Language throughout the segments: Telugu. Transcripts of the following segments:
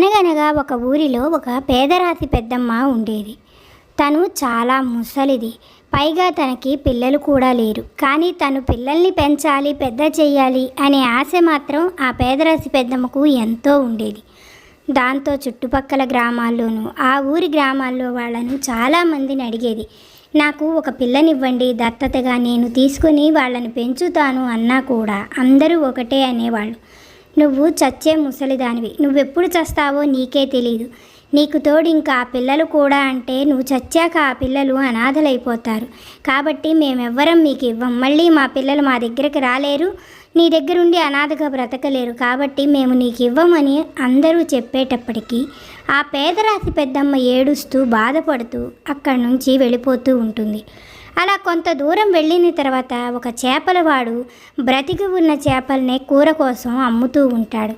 అనగనగా ఒక ఊరిలో ఒక పేదరాతి పెద్దమ్మ ఉండేది. తను చాలా ముసలిది. పైగా తనకి పిల్లలు కూడా లేరు. కానీ తను పిల్లల్ని పెంచాలి, పెద్ద చెయ్యాలి అనే ఆశ మాత్రం ఆ పేదరాతి పెద్దమ్మకు ఎంతో ఉండేది. దాంతో చుట్టుపక్కల గ్రామాల్లోనూ ఆ ఊరి గ్రామాల్లో వాళ్ళను చాలామందిని అడిగేది, నాకు ఒక పిల్లనివ్వండి, దత్తతగా నేను తీసుకుని వాళ్ళని పెంచుతాను అన్నా కూడా అందరూ ఒకటే అనేవాళ్ళు, నువ్వు చచ్చే ముసలిదానివి, నువ్వెప్పుడు చస్తావో నీకే తెలీదు, నీకు తోడు ఇంకా ఆ పిల్లలు కూడా అంటే నువ్వు చచ్చాక ఆ పిల్లలు అనాథలైపోతారు, కాబట్టి మేమెవ్వరం మీకు ఇవ్వం, మళ్ళీ మా పిల్లలు మా దగ్గరికి రాలేరు, నీ దగ్గరుండి అనాథగా బ్రతకలేరు, కాబట్టి మేము నీకు ఇవ్వమని అందరూ చెప్పేటప్పటికీ ఆ పేదరాతి పెద్దమ్మ ఏడుస్తూ బాధపడుతూ అక్కడి నుంచి వెళ్ళిపోతూ ఉంటుంది. అలా కొంత దూరం వెళ్ళిన తర్వాత ఒక చేపలవాడు బ్రతికి ఉన్న చేపలనే కూర కోసం అమ్ముతూ ఉంటాడు.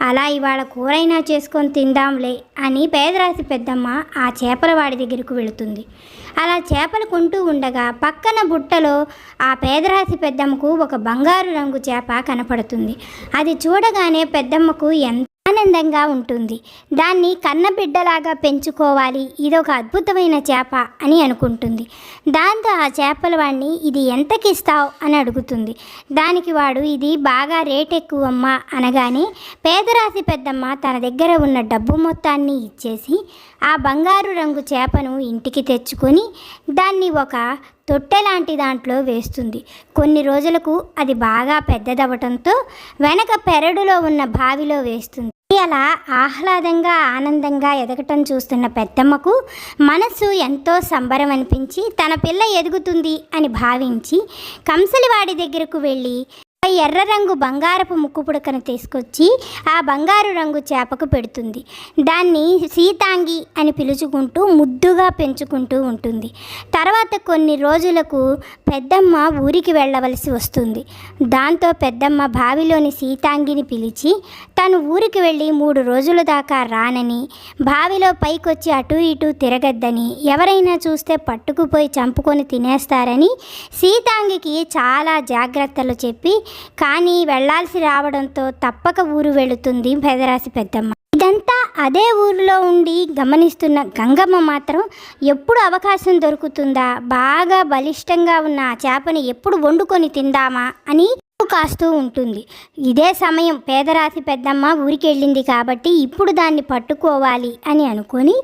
అలా ఇవాళ కూరైనా చేసుకొని తిందాంలే అని పేదరాశి పెద్దమ్మ ఆ చేపలవాడి దగ్గరకు వెళుతుంది. అలా చేపలు కొంటూ ఉండగా పక్కన బుట్టలో ఆ పేదరాశి పెద్దమ్మకు ఒక బంగారు రంగు చేప కనపడుతుంది. అది చూడగానే పెద్దమ్మకు ఎంత ఆనందంగా ఉంటుంది. దాన్ని కన్నబిడ్డలాగా పెంచుకోవాలి, ఇదొక అద్భుతమైన చేప అని అనుకుంటుంది. దాంతో ఆ చేపల వాడిని ఇది ఎంతకిస్తావు అని అడుగుతుంది. దానికి వాడు ఇది బాగా రేట్ ఎక్కువమ్మా అనగానే పేదరాశి పెద్దమ్మ తన దగ్గర ఉన్న డబ్బు మొత్తాన్ని ఇచ్చేసి ఆ బంగారు రంగు చేపను ఇంటికి తెచ్చుకొని దాన్ని ఒక తొట్టెలాంటి దాంట్లో వేస్తుంది. కొన్ని రోజులకు అది బాగా పెద్దదవటంతో వెనక పెరడులో ఉన్న బావిలో వేస్తుంది. అలా ఆహ్లాదంగా ఆనందంగా ఎదగటం చూస్తున్న పెద్దమ్మకు మనసు ఎంతో సంబరం అనిపించి తన పిల్ల ఎదుగుతుంది అని భావించి కంసలివాడి దగ్గరకు వెళ్ళి ఎర్ర రంగు బంగారపు ముక్కు పుడకను తీసుకొచ్చి ఆ బంగారు రంగు చేపకు పెడుతుంది. దాన్ని సీతాంగి అని పిలుచుకుంటూ ముద్దుగా పెంచుకుంటూ ఉంటుంది. తర్వాత కొన్ని రోజులకు పెద్దమ్మ ఊరికి వెళ్ళవలసి వస్తుంది. దాంతో పెద్దమ్మ బావిలోని సీతాంగిని పిలిచి తను ఊరికి వెళ్ళి 3 రోజుల దాకా రానని, బావిలో పైకొచ్చి అటు ఇటు తిరగద్దని, ఎవరైనా చూస్తే పట్టుకుపోయి చంపుకొని తినేస్తారని సీతాంగికి చాలా జాగ్రత్తలు చెప్పి కానీ వెళ్లాల్సి రావడంతో తప్పక ఊరు వెళుతుంది పేదరాశి పెద్దమ్మ. ఇదంతా అదే ఊరిలో ఉండి గమనిస్తున్న గంగమ్మ మాత్రం ఎప్పుడు అవకాశం దొరుకుతుందా, బాగా బలిష్టంగా ఉన్న ఆ చేపని ఎప్పుడు వండుకొని తిందామా అని కాస్తూ ఉంటుంది. ఇదే సమయం పేదరాశి పెద్దమ్మ ఊరికి వెళ్ళింది కాబట్టి ఇప్పుడు దాన్ని పట్టుకోవాలి అని అనుకొని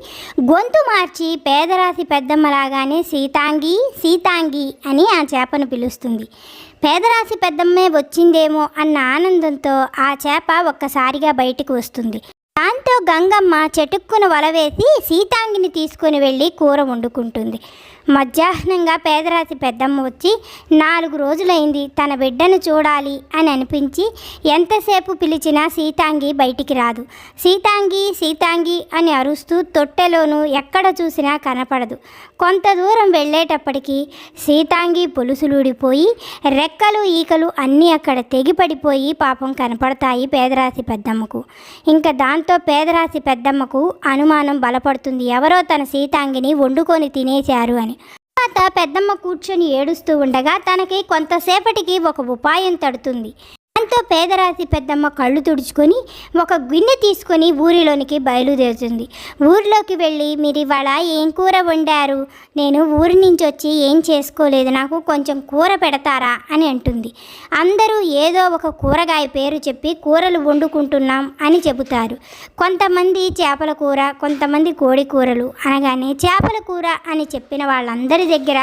గొంతు మార్చి పేదరాశి పెద్దమ్మలాగానే సీతాంగి సీతాంగి అని ఆ చేపను పిలుస్తుంది. పేదరాశి పెద్దమ్మే వచ్చిందేమో అన్న ఆనందంతో ఆ చేప ఒక్కసారిగా బయటికి వస్తుంది. దాంతో గంగమ్మ చటుక్కున వలవేసి సీతాంగిని తీసుకుని వెళ్ళి కూర వండుకుంటుంది. మధ్యాహ్నంగా పేదరాశి పెద్దమ్మ వచ్చి 4 రోజులైంది, తన బిడ్డను చూడాలి అని అనిపించి ఎంతసేపు పిలిచినా సీతాంగి బయటికి రాదు. సీతాంగి సీతాంగి అని అరుస్తూ తొట్టెలోనూ ఎక్కడ చూసినా కనపడదు. కొంత దూరం వెళ్ళేటప్పటికి సీతాంగి పొలుసులూడిపోయి రెక్కలు ఈకలు అన్నీ అక్కడ తెగిపడిపోయి పాపం కనపడతాయి పేదరాశి పెద్దమ్మకు. ఇంకా దాంతో పేదరాశి పెద్దమ్మకు అనుమానం బలపడుతుంది, ఎవరో తన సీతాంగిని వండుకొని తినేశారు అని. తర్వాత పెద్దమ్మ కూర్చొని ఏడుస్తూ ఉండగా తనకి కొంతసేపటికి ఒక ఉపాయం తడుతుంది. దాంతో పేదరాశి పెద్దమ్మ కళ్ళు తుడుచుకొని ఒక గిన్నె తీసుకొని ఊరిలోనికి బయలుదేరుతుంది. ఊరిలోకి వెళ్ళి మీరు ఇవాళ ఏం కూర వండారు, నేను ఊరి నుంచి వచ్చి ఏం చేసుకోలేదు, నాకు కొంచెం కూర పెడతారా అని అంటుంది. అందరూ ఏదో ఒక కూరగాయ పేరు చెప్పి కూరలు వండుకుంటున్నాం అని చెబుతారు. కొంతమంది చేపల కూర, కొంతమంది కోడి కూరలు అనగానే చేపల కూర అని చెప్పిన వాళ్ళందరి దగ్గర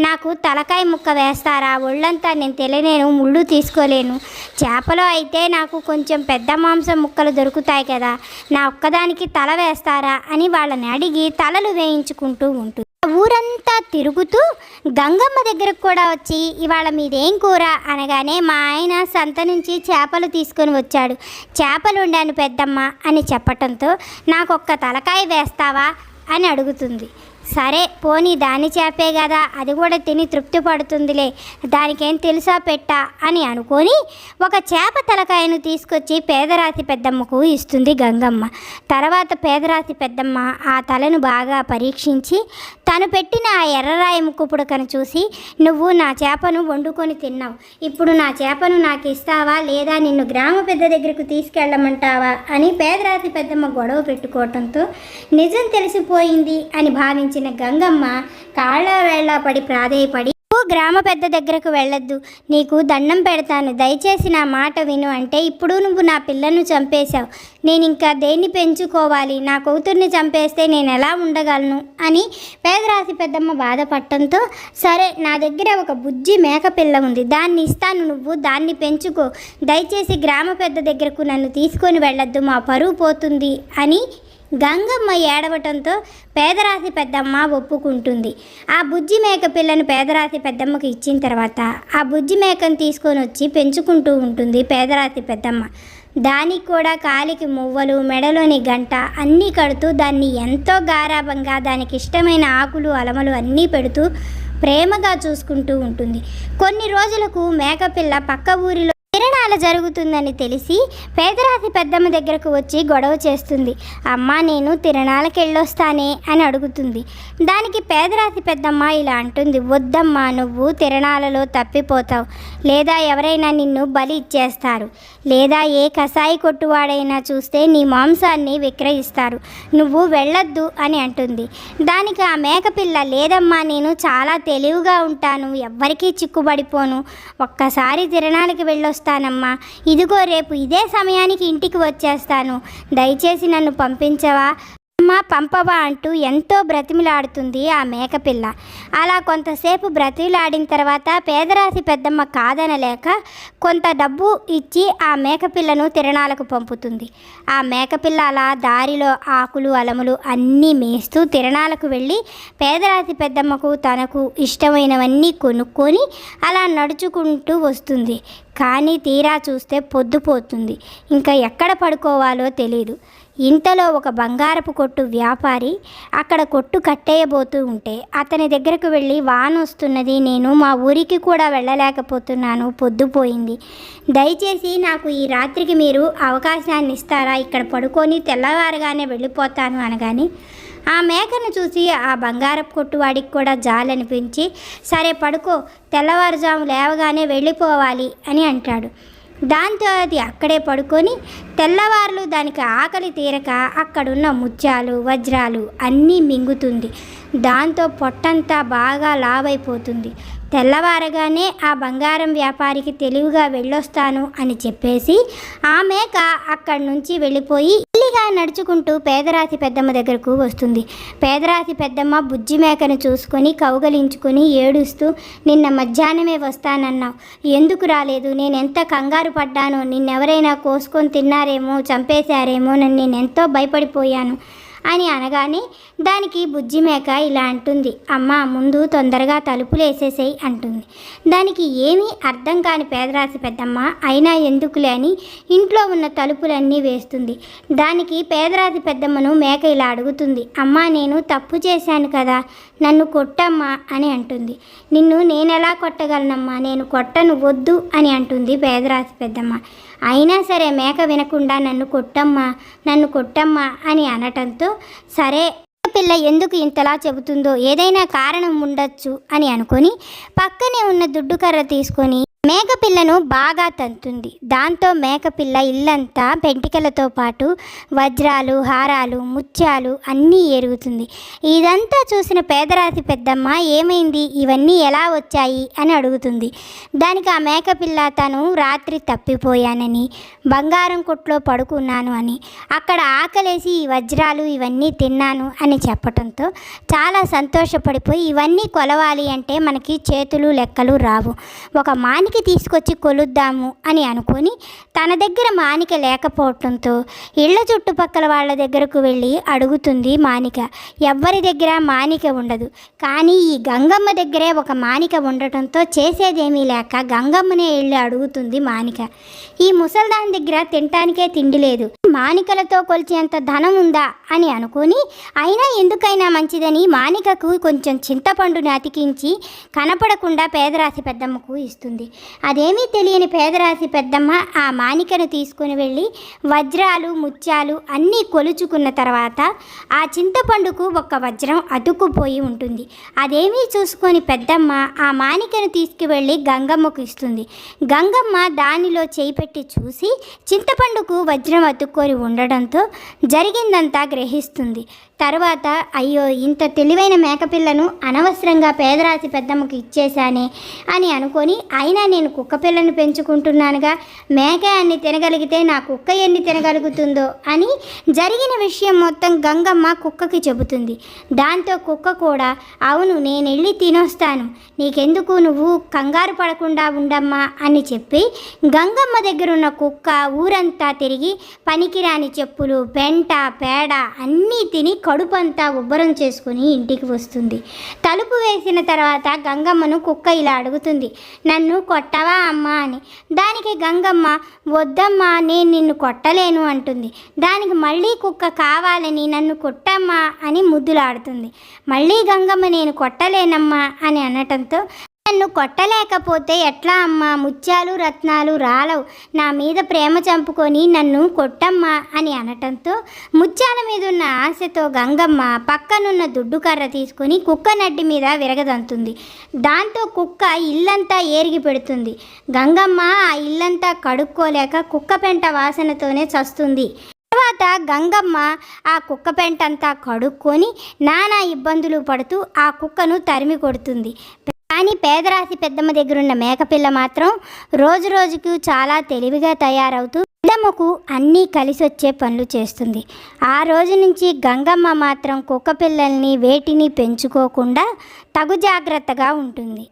నాకు తలకాయ ముక్క వేస్తారా, ఒళ్ళంతా నేను తెలియలేను, ముళ్ళు తీసుకోలేను, చేపలో అయితే నాకు కొంచెం పెద్ద మాంసం ముక్కలు దొరుకుతాయి కదా, నా ఒక్కదానికి తల వేస్తారా అని వాళ్ళని అడిగి తలలు వేయించుకుంటూ ఉంటుంది. ఊరంతా తిరుగుతూ గంగమ్మ దగ్గరకు కూడా వచ్చి ఇవాళ మీదేం కూర అనగానే మా ఆయన సంత నుంచి చేపలు తీసుకొని వచ్చాడు, చేపలు వండాను పెద్దమ్మ అని చెప్పటంతో నాకొక్క తలకాయ వేస్తావా అని అడుగుతుంది. సరే పోనీ దాని చేపే కదా, అది కూడా తిని తృప్తి పడుతుందిలే, దానికేం తెలుసా పెట్టా అని అనుకొని ఒక చేప తలకాయను తీసుకొచ్చి పేదరాతి పెద్దమ్మకు ఇస్తుంది గంగమ్మ. తర్వాత పేదరాతి పెద్దమ్మ ఆ తలను బాగా పరీక్షించి తను పెట్టిన ఆ ఎర్రరాయి ముక్కు పుడకను చూసి, నువ్వు నా చేపను వండుకొని తిన్నావు, ఇప్పుడు నా చేపను నాకు ఇస్తావా లేదా నిన్ను గ్రామ పెద్ద దగ్గరకు తీసుకెళ్ళమంటావా అని పేదరాతి పెద్దమ్మ గొడవ పెట్టుకోవటంతో నిజం తెలిసిపోయింది అని భావించిన గంగమ్మ కాళ్ళ వేళ్ళ పడి ప్రాధేయపడి, నువ్వు గ్రామ పెద్ద దగ్గరకు వెళ్ళొద్దు, నీకు దండం పెడతాను, దయచేసి నా మాట విను అంటే ఇప్పుడు నువ్వు నా పిల్లను చంపేశావు, నేను ఇంకా దేన్ని పెంచుకోవాలి, నా కూతుర్ని చంపేస్తే నేను ఎలా ఉండగలను అని పేదరాతి పెద్దమ్మ బాధపడటంతో, సరే నా దగ్గర ఒక బుజ్జి మేక పిల్ల ఉంది, దాన్ని ఇస్తాను, నువ్వు దాన్ని పెంచుకో, దయచేసి గ్రామ పెద్ద దగ్గరకు నన్ను తీసుకొని వెళ్ళొద్దు, మా పరువు పోతుంది అని గంగమ్మ ఏడవటంతో పేదరాతి పెద్దమ్మ ఒప్పుకుంటుంది. ఆ బుజ్జి మేక పిల్లను పేదరాతి పెద్దమ్మకు ఇచ్చిన తర్వాత ఆ బుజ్జి మేకను తీసుకొని వచ్చి పెంచుకుంటూ ఉంటుంది పేదరాతి పెద్దమ్మ. దానికి కూడా కాలికి మువ్వలు, మెడలోని గంట అన్నీ కడుతూ దాన్ని ఎంతో గారాబంగా దానికి ఇష్టమైన ఆకులు అలమలు అన్నీ పెడుతూ ప్రేమగా చూసుకుంటూ ఉంటుంది. కొన్ని రోజులకు మేకపిల్ల పక్క ఊరిలో తిరణాల జరుగుతుందని తెలిసి పేదరాతి పెద్దమ్మ దగ్గరకు వచ్చి గొడవ చేస్తుంది. అమ్మ నేను తిరణాలకు వెళ్ళొస్తానే అని అడుగుతుంది. దానికి పేదరాతి పెద్దమ్మ ఇలా అంటుంది, వద్దమ్మా, నువ్వు తిరణాలలో తప్పిపోతావు, లేదా ఎవరైనా నిన్ను బలి ఇచ్చేస్తారు, లేదా ఏ కసాయి కొట్టువాడైనా చూస్తే నీ మాంసాన్ని విక్రయిస్తారు, నువ్వు వెళ్ళొద్దు అని అంటుంది. దానికి ఆ మేకపిల్ల, లేదమ్మా నేను చాలా తెలివిగా ఉంటాను, ఎవ్వరికీ చిక్కుబడిపోను, ఒక్కసారి తిరణాలకి వెళ్ళొస్తానమ్మా, ఇదిగో రేపు ఇదే సమయానికి ఇంటికి వచ్చేస్తాను, దయచేసి నన్ను పంపించవా అమ్మా, పంపవా అంటూ ఎంతో బ్రతిమిలాడుతుంది ఆ మేకపిల్ల. అలా కొంతసేపు బ్రతిమిలాడిన తర్వాత పేదరాతి పెద్దమ్మ కాదనలేక కొంత డబ్బు ఇచ్చి ఆ మేకపిల్లను తిరణాలకు పంపుతుంది. ఆ మేకపిల్ల అలా దారిలో ఆకులు అలములు అన్నీ మేస్తూ తిరణాలకు వెళ్ళి పేదరాతి పెద్దమ్మకు తనకు ఇష్టమైనవన్నీ కొనుక్కొని అలా నడుచుకుంటూ వస్తుంది. కానీ తీరా చూస్తే పొద్దుపోతుంది, ఇంకా ఎక్కడ పడుకోవాలో తెలియదు. ఇంతలో ఒక బంగారపు కొట్టు వ్యాపారి అక్కడ కొట్టు కట్టేయబోతూ ఉంటే అతని దగ్గరకు వెళ్ళి, వాన వస్తున్నది, నేను మా ఊరికి కూడా వెళ్ళలేకపోతున్నాను, పొద్దుపోయింది, దయచేసి నాకు ఈ రాత్రికి మీరు అవకాశాన్ని ఇస్తారా, ఇక్కడ పడుకొని తెల్లవారుగానే వెళ్ళిపోతాను అనగానే ఆ మేకను చూసి ఆ బంగారపు కొట్టువాడికి కూడా జాలనిపించి, సరే పడుకో, తెల్లవారుజాము లేవగానే వెళ్ళిపోవాలి అని అంటాడు. దాంతో అది అక్కడే పడుకొని తెల్లవారులు దానికి ఆకలి తీరక అక్కడున్న ముత్యాలు వజ్రాలు అన్నీ మింగుతుంది. దాంతో పొట్టంతా బాగా లావైపోతుంది. తెల్లవారగానే ఆ బంగారం వ్యాపారికి తెలివిగా వెళ్ళొస్తాను అని చెప్పేసి ఆ మేక అక్కడి నుంచి వెళ్ళిపోయి ఇల్లిగా నడుచుకుంటూ పేదరాతి పెద్దమ్మ దగ్గరకు వస్తుంది. పేదరాతి పెద్దమ్మ బుజ్జి మేకను చూసుకొని కౌగలించుకొని ఏడుస్తూ, నిన్న మధ్యాహ్నమే వస్తానన్నావు, ఎందుకు రాలేదు, నేనెంత కంగారు పడ్డానో, నిన్నెవరైనా కోసుకొని తిన్నారేమో, చంపేశారేమో, నేనెంతో భయపడిపోయాను అని అనగానే దానికి బుజ్జి మేక ఇలా అంటుంది, అమ్మ ముందు తొందరగా తలుపులు వేసేసేయి అంటుంది. దానికి ఏమీ అర్థం కాని పేదరాశి పెద్దమ్మ అయినా ఎందుకులే అని ఇంట్లో ఉన్న తలుపులన్నీ వేస్తుంది. దానికి పేదరాశి పెద్దమ్మను మేక ఇలా అడుగుతుంది, అమ్మ నేను తప్పు చేశాను కదా, నన్ను కొట్టమ్మా అని అంటుంది. నిన్ను నేనెలా కొట్టగలనమ్మా, నేను కొట్టను, వద్దు అని అంటుంది పేదరాశి పెద్దమ్మ. అయినా సరే మేక వినకుండా నన్ను కొట్టమ్మా అని అనటంతో, సరే పిల్ల ఎందుకు ఇంతలా చెబుతుందో ఏదైనా కారణం ఉండొచ్చు అని అనుకొని పక్కనే ఉన్న దుడ్డుకర్ర తీసుకొని మేకపిల్లను బాగా తంతుంది. దాంతో మేకపిల్ల ఇల్లంతా పెంటికలతో పాటు వజ్రాలు, హారాలు, ముత్యాలు అన్నీ ఎరుగుతుంది. ఇదంతా చూసిన పేదరాతి పెద్దమ్మ, ఏమైంది, ఇవన్నీ ఎలా వచ్చాయి అని అడుగుతుంది. దానికి ఆ మేకపిల్ల తను రాత్రి తప్పిపోయానని, బంగారం కొట్లో పడుకున్నాను అని, అక్కడ ఆకలేసి ఈ వజ్రాలు ఇవన్నీ తిన్నాను అని చెప్పటంతో చాలా సంతోషపడిపోయి, ఇవన్నీ కొలవాలి అంటే మనకి చేతులు లెక్కలు రావు, ఒక మానిక తీసుకొచ్చి కొలుద్దాము అని అనుకొని తన దగ్గర మానిక లేకపోవటంతో ఇళ్ల చుట్టుపక్కల వాళ్ళ దగ్గరకు వెళ్ళి అడుగుతుంది మానిక. ఎవ్వరి దగ్గర మానిక ఉండదు, కానీ ఈ గంగమ్మ దగ్గరే ఒక మానిక ఉండటంతో చేసేదేమీ లేక గంగమ్మనే వెళ్ళి అడుగుతుంది మానిక. ఈ ముసల్దాన్ దగ్గర తినటానికే తిండి లేదు, మాణికలతో కొలిచేంత ధనం ఉందా అని అనుకొని అయినా ఎందుకైనా మంచిదని మాణికకు కొంచెం చింతపండుని అతికించి కనపడకుండా పేదరాశి పెద్దమ్మకు ఇస్తుంది. అదేమీ తెలియని పేదరాశి పెద్దమ్మ ఆ మాణికను తీసుకుని వెళ్ళి వజ్రాలు ముత్యాలు అన్నీ కొలుచుకున్న తర్వాత ఆ చింతపండుకు ఒక వజ్రం అతుక్కుపోయి ఉంటుంది. అదేమీ చూసుకొని పెద్దమ్మ ఆ మాణికను తీసుకువెళ్ళి గంగమ్మకు ఇస్తుంది. గంగమ్మ దానిలో చేయి పెట్టి చూసి చింతపండుకు వజ్రం అతుక్కొని ఉండడంతో జరిగిందంతా గ్రహిస్తుంది. తర్వాత అయ్యో ఇంత తెలివైన మేకపిల్లను అనవసరంగా పేదరాశి పెద్దమ్మకు ఇచ్చేశానే అని అనుకొని అయినా నేను కుక్క పిల్లను పెంచుకుంటున్నానుగా, మేక అన్ని తినగలిగితే నా కుక్క ఎన్ని తినగలుగుతుందో అని జరిగిన విషయం మొత్తం గంగమ్మ కుక్కకి చెబుతుంది. దాంతో కుక్క కూడా అవును నేను వెళ్ళి తినొస్తాను, నీకెందుకు నువ్వు కంగారు పడకుండా ఉండమ్మా అని చెప్పి గంగమ్మ దగ్గరున్న కుక్క ఊరంతా తిరిగి పనికిరాని చెప్పులు పెంట పేడ అన్నీ తిని కడుపంతా ఉబ్బరం చేసుకుని ఇంటికి వస్తుంది. తలుపు వేసిన తర్వాత గంగమ్మను కుక్క ఇలా అడుగుతుంది, నన్ను కొట్టవా అమ్మా అని. దానికి గంగమ్మ వద్దమ్మా నేను నిన్ను కొట్టలేను అంటుంది. దానికి మళ్ళీ కుక్క కావాలని నన్ను కొట్టమ్మా అని ముద్దులాడుతుంది. మళ్ళీ గంగమ్మ నేను కొట్టలేనమ్మా అని అనటంతో నన్ను కొట్టలేకపోతే ఎట్లా అమ్మా, ముత్యాలు రత్నాలు రాలవు, నా మీద ప్రేమ చంపుకొని నన్ను కొట్టమ్మా అని అనటంతో ముత్యాల మీద ఉన్న ఆశతో గంగమ్మ పక్కనున్న దుడ్డు కర్ర తీసుకొని కుక్క నడ్డి మీద విరగదంతుంది. దాంతో కుక్క ఇల్లంతా ఏరిగి పెడుతుంది. గంగమ్మ ఆ ఇల్లంతా కడుక్కోలేక కుక్క పెంట వాసనతోనే చస్తుంది. తర్వాత గంగమ్మ ఆ కుక్క పెంటంతా కడుక్కొని నానా ఇబ్బందులు పడుతూ ఆ కుక్కను తరిమి కొడుతుంది. కానీ పేదరాశి పెద్దమ్మ దగ్గరున్న మేకపిల్ల మాత్రం రోజు రోజుకు చాలా తెలివిగా తయారవుతూ పెద్దమ్మకు అన్నీ కలిసొచ్చే పనులు చేస్తుంది. ఆ రోజు నుంచి గంగమ్మ మాత్రం కుక్క పిల్లల్ని వేటిని పెంచుకోకుండా తగు జాగ్రత్తగా ఉంటుంది.